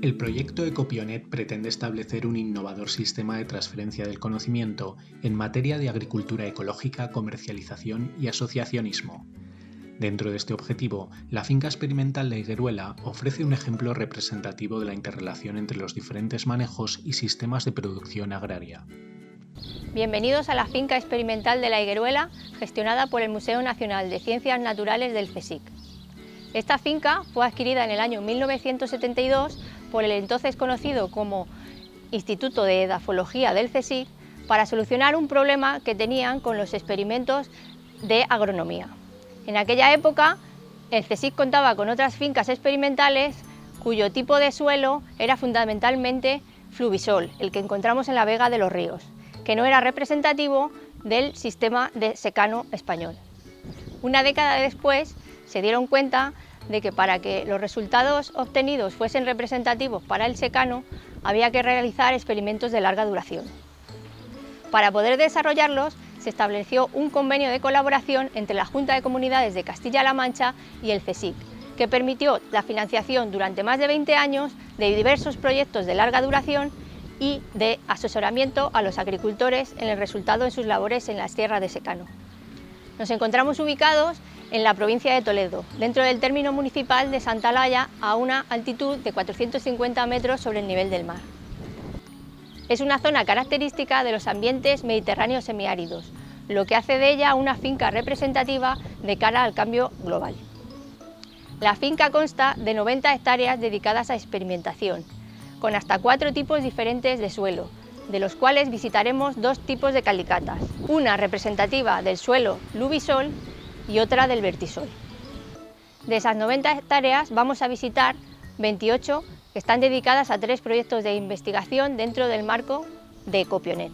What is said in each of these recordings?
El proyecto Ecopionet pretende establecer un innovador sistema de transferencia del conocimiento en materia de agricultura ecológica, comercialización y asociacionismo. Dentro de este objetivo, la finca experimental de Higueruela ofrece un ejemplo representativo de la interrelación entre los diferentes manejos y sistemas de producción agraria. Bienvenidos a la finca experimental de la Higueruela, gestionada por el Museo Nacional de Ciencias Naturales del CSIC. Esta finca fue adquirida en el año 1972 por el entonces conocido como Instituto de Edafología del CSIC para solucionar un problema que tenían con los experimentos de agronomía. En aquella época, el CSIC contaba con otras fincas experimentales cuyo tipo de suelo era fundamentalmente fluvisol, el que encontramos en la vega de los ríos, que no era representativo del sistema de secano español. Una década después se dieron cuenta de que para que los resultados obtenidos fuesen representativos para el secano había que realizar experimentos de larga duración. Para poder desarrollarlos se estableció un convenio de colaboración entre la Junta de Comunidades de Castilla-La Mancha y el CSIC, que permitió la financiación durante más de 20 años de diversos proyectos de larga duración y de asesoramiento a los agricultores en el resultado de sus labores en las tierras de secano. Nos encontramos ubicados en la provincia de Toledo, dentro del término municipal de Santa Olalla, a una altitud de 450 metros sobre el nivel del mar. Es una zona característica de los ambientes mediterráneos semiáridos, lo que hace de ella una finca representativa de cara al cambio global. La finca consta de 90 hectáreas dedicadas a experimentación, con hasta 4 tipos diferentes de suelo, de los cuales visitaremos 2 tipos de calicatas, una representativa del suelo luvisol y otra del vertisol. De esas 90 hectáreas vamos a visitar 28 que están dedicadas a 3 proyectos de investigación dentro del marco de Ecopionet.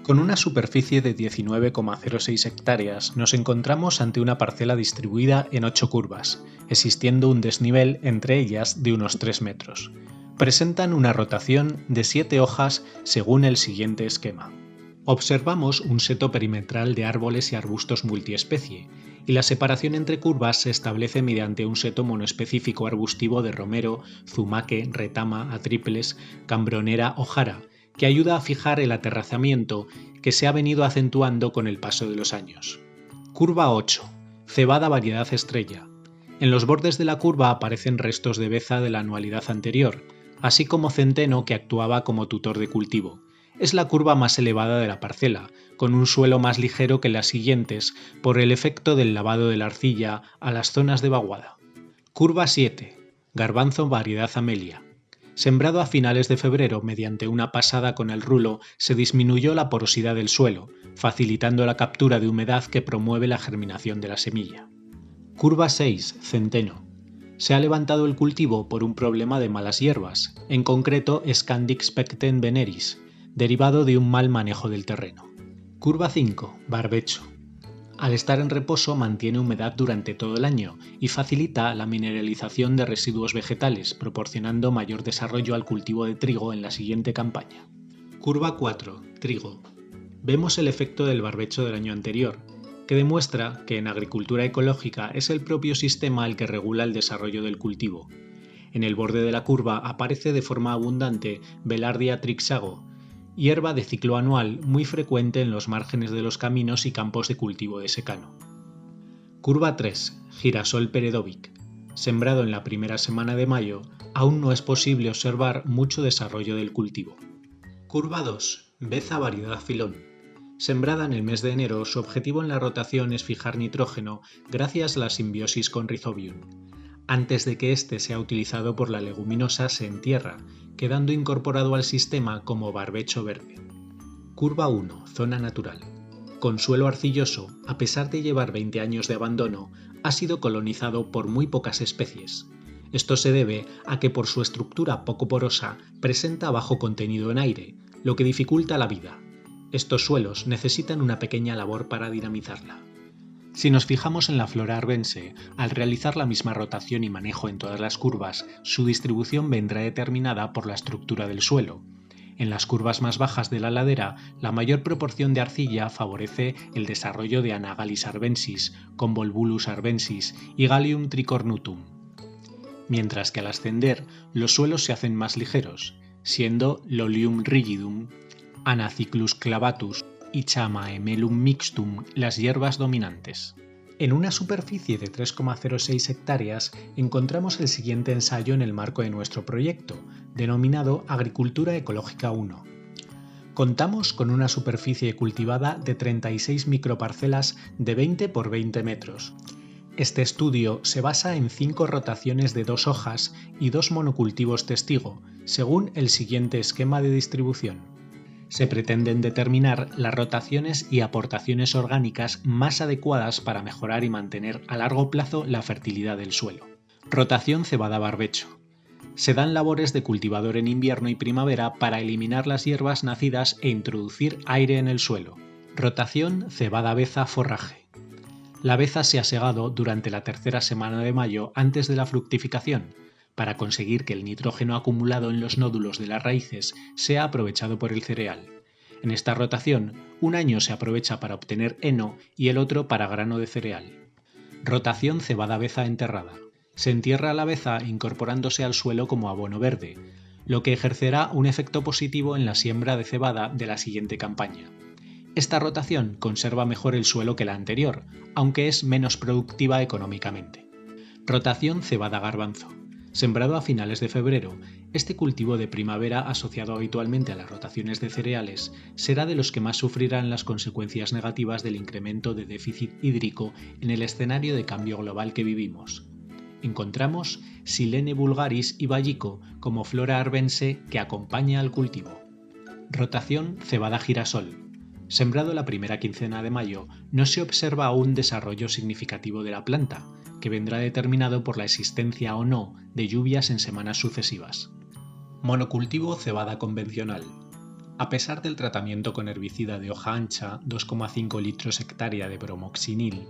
Con una superficie de 19,06 hectáreas nos encontramos ante una parcela distribuida en 8 curvas, existiendo un desnivel entre ellas de unos 3 metros. Presentan una rotación de 7 hojas según el siguiente esquema. Observamos un seto perimetral de árboles y arbustos multiespecie, y la separación entre curvas se establece mediante un seto monoespecífico arbustivo de romero, zumaque, retama, atriples, cambronera o jara, que ayuda a fijar el aterrazamiento que se ha venido acentuando con el paso de los años. Curva 8. Cebada variedad estrella. En los bordes de la curva aparecen restos de beza de la anualidad anterior, así como centeno que actuaba como tutor de cultivo. Es la curva más elevada de la parcela, con un suelo más ligero que las siguientes por el efecto del lavado de la arcilla a las zonas de vaguada. Curva 7. Garbanzo variedad Amelia. Sembrado a finales de febrero mediante una pasada con el rulo, se disminuyó la porosidad del suelo, facilitando la captura de humedad que promueve la germinación de la semilla. Curva 6. Centeno. Se ha levantado el cultivo por un problema de malas hierbas, en concreto Scandix pecten veneris, derivado de un mal manejo del terreno. Curva 5. Barbecho. Al estar en reposo mantiene humedad durante todo el año y facilita la mineralización de residuos vegetales, proporcionando mayor desarrollo al cultivo de trigo en la siguiente campaña. Curva 4. Trigo. Vemos el efecto del barbecho del año anterior, que demuestra que en agricultura ecológica es el propio sistema el que regula el desarrollo del cultivo. En el borde de la curva aparece de forma abundante Velardia trixago, hierba de ciclo anual muy frecuente en los márgenes de los caminos y campos de cultivo de secano. Curva 3. Girasol peredovic. Sembrado en la primera semana de mayo, aún no es posible observar mucho desarrollo del cultivo. Curva 2. Beza variedad filón. Sembrada en el mes de enero, su objetivo en la rotación es fijar nitrógeno gracias a la simbiosis con Rhizobium, antes de que éste sea utilizado por la leguminosa se entierra, quedando incorporado al sistema como barbecho verde. Curva 1. Zona natural. Con suelo arcilloso, a pesar de llevar 20 años de abandono, ha sido colonizado por muy pocas especies. Esto se debe a que por su estructura poco porosa presenta bajo contenido en aire, lo que dificulta la vida. Estos suelos necesitan una pequeña labor para dinamizarla. Si nos fijamos en la flora arvense, al realizar la misma rotación y manejo en todas las curvas, su distribución vendrá determinada por la estructura del suelo. En las curvas más bajas de la ladera, la mayor proporción de arcilla favorece el desarrollo de Anagalis arvensis, Convolvulus arvensis y Galium tricornutum. mientras que al ascender los suelos se hacen más ligeros, siendo Lolium rigidum, Anacyclus clavatus y Chamaemelum mixtum las hierbas dominantes. En una superficie de 3,06 hectáreas encontramos el siguiente ensayo en el marco de nuestro proyecto, denominado Agricultura Ecológica 1. Contamos con una superficie cultivada de 36 microparcelas de 20 por 20 metros. Este estudio se basa en 5 rotaciones de 2 hojas y 2 monocultivos testigo, según el siguiente esquema de distribución. Se pretenden determinar las rotaciones y aportaciones orgánicas más adecuadas para mejorar y mantener a largo plazo la fertilidad del suelo. Rotación cebada-barbecho. Se dan labores de cultivador en invierno y primavera para eliminar las hierbas nacidas e introducir aire en el suelo. Rotación cebada-beza-forraje. La beza se ha segado durante la tercera semana de mayo antes de la fructificación, para conseguir que el nitrógeno acumulado en los nódulos de las raíces sea aprovechado por el cereal. En esta rotación, un año se aprovecha para obtener heno y el otro para grano de cereal. Rotación cebada-beza enterrada. Se entierra la beza incorporándose al suelo como abono verde, lo que ejercerá un efecto positivo en la siembra de cebada de la siguiente campaña. Esta rotación conserva mejor el suelo que la anterior, aunque es menos productiva económicamente. Rotación cebada-garbanzo. Sembrado a finales de febrero, este cultivo de primavera asociado habitualmente a las rotaciones de cereales será de los que más sufrirán las consecuencias negativas del incremento de déficit hídrico en el escenario de cambio global que vivimos. Encontramos Silene vulgaris y vallico como flora arvense que acompaña al cultivo. Rotación cebada-girasol. Sembrado la primera quincena de mayo, no se observa aún desarrollo significativo de la planta, que vendrá determinado por la existencia o no de lluvias en semanas sucesivas. Monocultivo cebada convencional. A pesar del tratamiento con herbicida de hoja ancha, 2,5 litros hectárea de bromoxinil,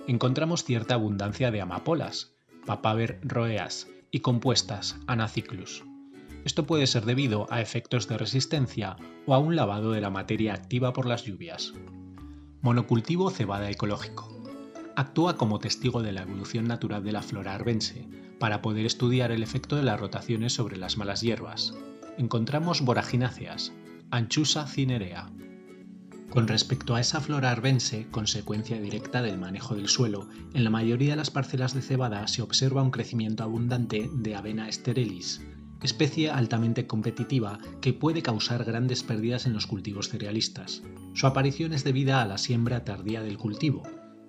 encontramos cierta abundancia de amapolas, Papaver rhoeas, y compuestas, Anacyclus. Esto puede ser debido a efectos de resistencia o a un lavado de la materia activa por las lluvias. Monocultivo cebada ecológico. Actúa como testigo de la evolución natural de la flora arvense, para poder estudiar el efecto de las rotaciones sobre las malas hierbas. Encontramos Boragináceas, Anchusa cinerea. Con respecto a esa flora arvense, consecuencia directa del manejo del suelo, en la mayoría de las parcelas de cebada se observa un crecimiento abundante de Avena sterelis, especie altamente competitiva que puede causar grandes pérdidas en los cultivos cerealistas. Su aparición es debida a la siembra tardía del cultivo,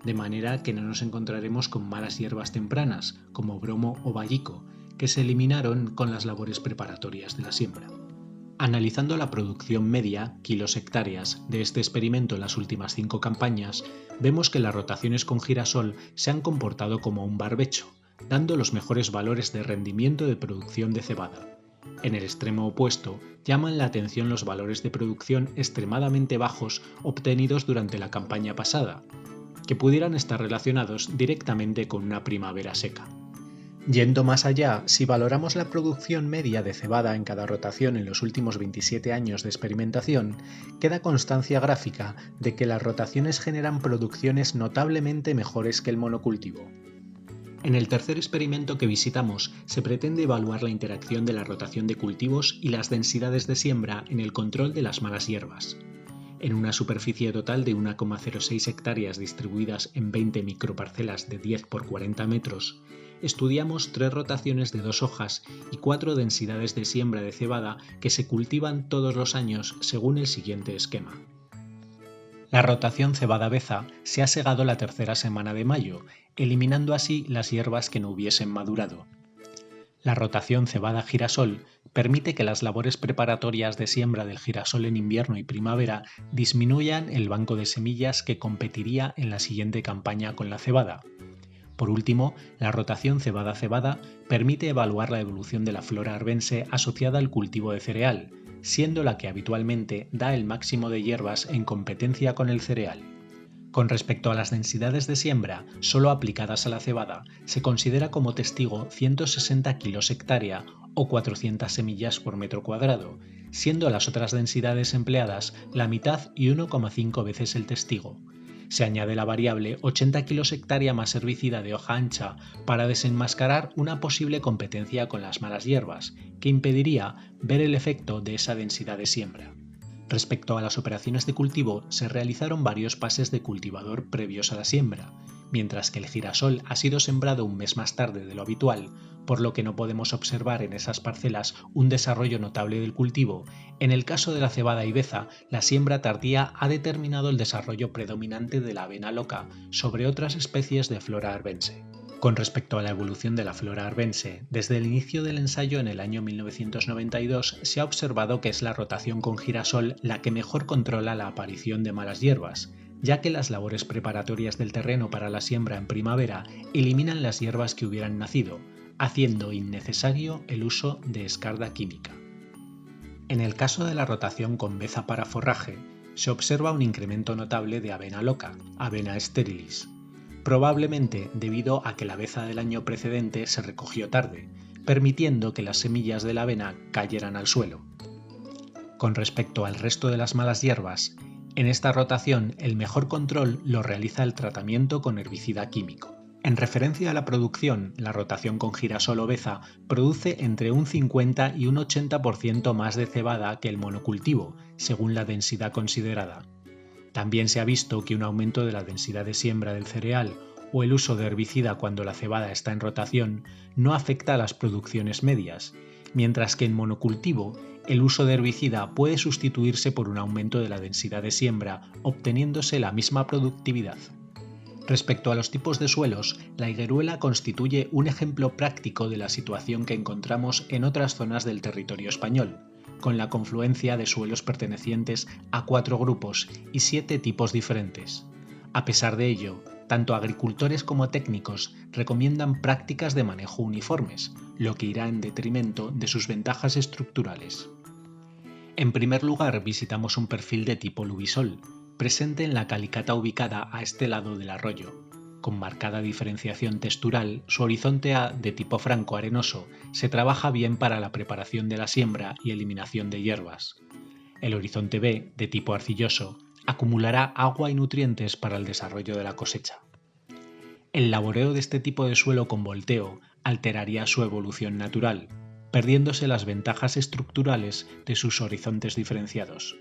de manera que no nos encontraremos con malas hierbas tempranas, como bromo o vallico, que se eliminaron con las labores preparatorias de la siembra. Analizando la producción media, kilos hectáreas, de este experimento en las últimas 5 campañas, vemos que las rotaciones con girasol se han comportado como un barbecho, dando los mejores valores de rendimiento de producción de cebada. En el extremo opuesto, llaman la atención los valores de producción extremadamente bajos obtenidos durante la campaña pasada, que pudieran estar relacionados directamente con una primavera seca. Yendo más allá, si valoramos la producción media de cebada en cada rotación en los últimos 27 años de experimentación, queda constancia gráfica de que las rotaciones generan producciones notablemente mejores que el monocultivo. En el tercer experimento que visitamos, se pretende evaluar la interacción de la rotación de cultivos y las densidades de siembra en el control de las malas hierbas. En una superficie total de 1,06 hectáreas distribuidas en 20 microparcelas de 10 por 40 metros, estudiamos 3 rotaciones de 2 hojas y 4 densidades de siembra de cebada que se cultivan todos los años según el siguiente esquema. La rotación cebada-beza se ha segado la tercera semana de mayo, eliminando así las hierbas que no hubiesen madurado. La rotación cebada-girasol permite que las labores preparatorias de siembra del girasol en invierno y primavera disminuyan el banco de semillas que competiría en la siguiente campaña con la cebada. Por último, la rotación cebada-cebada permite evaluar la evolución de la flora arvense asociada al cultivo de cereal, siendo la que habitualmente da el máximo de hierbas en competencia con el cereal. Con respecto a las densidades de siembra, solo aplicadas a la cebada, se considera como testigo 160 kilos hectárea o 400 semillas por metro cuadrado, siendo las otras densidades empleadas la mitad y 1,5 veces el testigo. Se añade la variable 80 kilos hectárea más herbicida de hoja ancha para desenmascarar una posible competencia con las malas hierbas, que impediría ver el efecto de esa densidad de siembra. Respecto a las operaciones de cultivo, se realizaron varios pases de cultivador previos a la siembra, mientras que el girasol ha sido sembrado un mes más tarde de lo habitual, por lo que no podemos observar en esas parcelas un desarrollo notable del cultivo. En el caso de la cebada y beza, la siembra tardía ha determinado el desarrollo predominante de la avena loca sobre otras especies de Flora arvense. Con respecto a la evolución de la Flora arvense, desde el inicio del ensayo en el año 1992 se ha observado que es la rotación con girasol la que mejor controla la aparición de malas hierbas, ya que las labores preparatorias del terreno para la siembra en primavera eliminan las hierbas que hubieran nacido, haciendo innecesario el uso de escarda química. En el caso de la rotación con beza para forraje, se observa un incremento notable de avena loca, Avena sterilis, probablemente debido a que la beza del año precedente se recogió tarde, permitiendo que las semillas de la avena cayeran al suelo. Con respecto al resto de las malas hierbas, en esta rotación el mejor control lo realiza el tratamiento con herbicida químico. En referencia a la producción, la rotación con girasol o beza produce entre un 50 y un 80% más de cebada que el monocultivo, según la densidad considerada. También se ha visto que un aumento de la densidad de siembra del cereal o el uso de herbicida cuando la cebada está en rotación no afecta a las producciones medias, mientras que en monocultivo el uso de herbicida puede sustituirse por un aumento de la densidad de siembra, obteniéndose la misma productividad. Respecto a los tipos de suelos, la higueruela constituye un ejemplo práctico de la situación que encontramos en otras zonas del territorio español, con la confluencia de suelos pertenecientes a 4 grupos y 7 tipos diferentes. A pesar de ello, tanto agricultores como técnicos recomiendan prácticas de manejo uniformes, lo que irá en detrimento de sus ventajas estructurales. En primer lugar, visitamos un perfil de tipo lubisol, presente en la calicata ubicada a este lado del arroyo. Con marcada diferenciación textural, su horizonte A de tipo franco arenoso se trabaja bien para la preparación de la siembra y eliminación de hierbas. El horizonte B, de tipo arcilloso, acumulará agua y nutrientes para el desarrollo de la cosecha. El laboreo de este tipo de suelo con volteo alteraría su evolución natural, perdiéndose las ventajas estructurales de sus horizontes diferenciados.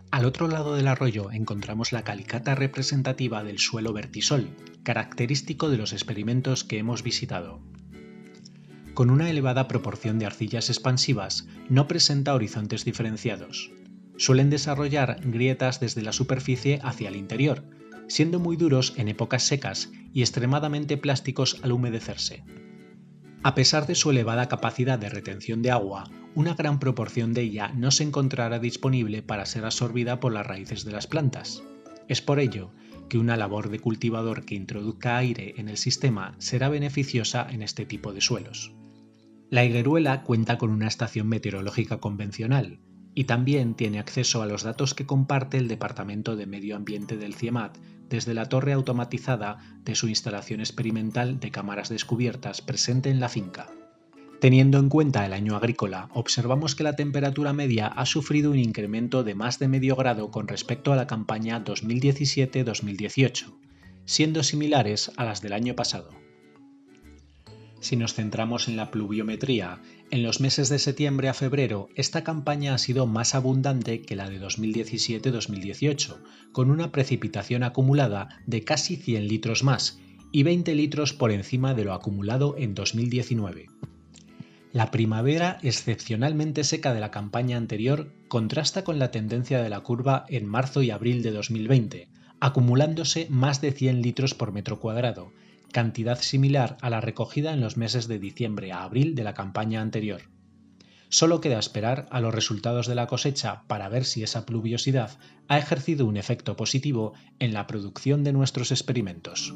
Al otro lado del arroyo encontramos la calicata representativa del suelo vertisol, característico de los experimentos que hemos visitado. Con una elevada proporción de arcillas expansivas, no presenta horizontes diferenciados. Suelen desarrollar grietas desde la superficie hacia el interior, siendo muy duros en épocas secas y extremadamente plásticos al humedecerse. A pesar de su elevada capacidad de retención de agua, una gran proporción de ella no se encontrará disponible para ser absorbida por las raíces de las plantas. Es por ello que una labor de cultivador que introduzca aire en el sistema será beneficiosa en este tipo de suelos. La higueruela cuenta con una estación meteorológica convencional y también tiene acceso a los datos que comparte el Departamento de Medio Ambiente del CIEMAT desde la torre automatizada de su instalación experimental de cámaras descubiertas presente en la finca. Teniendo en cuenta el año agrícola, observamos que la temperatura media ha sufrido un incremento de más de medio grado con respecto a la campaña 2017-2018, siendo similares a las del año pasado. Si nos centramos en la pluviometría, en los meses de septiembre a febrero esta campaña ha sido más abundante que la de 2017-2018, con una precipitación acumulada de casi 100 litros más y 20 litros por encima de lo acumulado en 2019. La primavera excepcionalmente seca de la campaña anterior contrasta con la tendencia de la curva en marzo y abril de 2020, acumulándose más de 100 litros por metro cuadrado, cantidad similar a la recogida en los meses de diciembre a abril de la campaña anterior. Solo queda esperar a los resultados de la cosecha para ver si esa pluviosidad ha ejercido un efecto positivo en la producción de nuestros experimentos.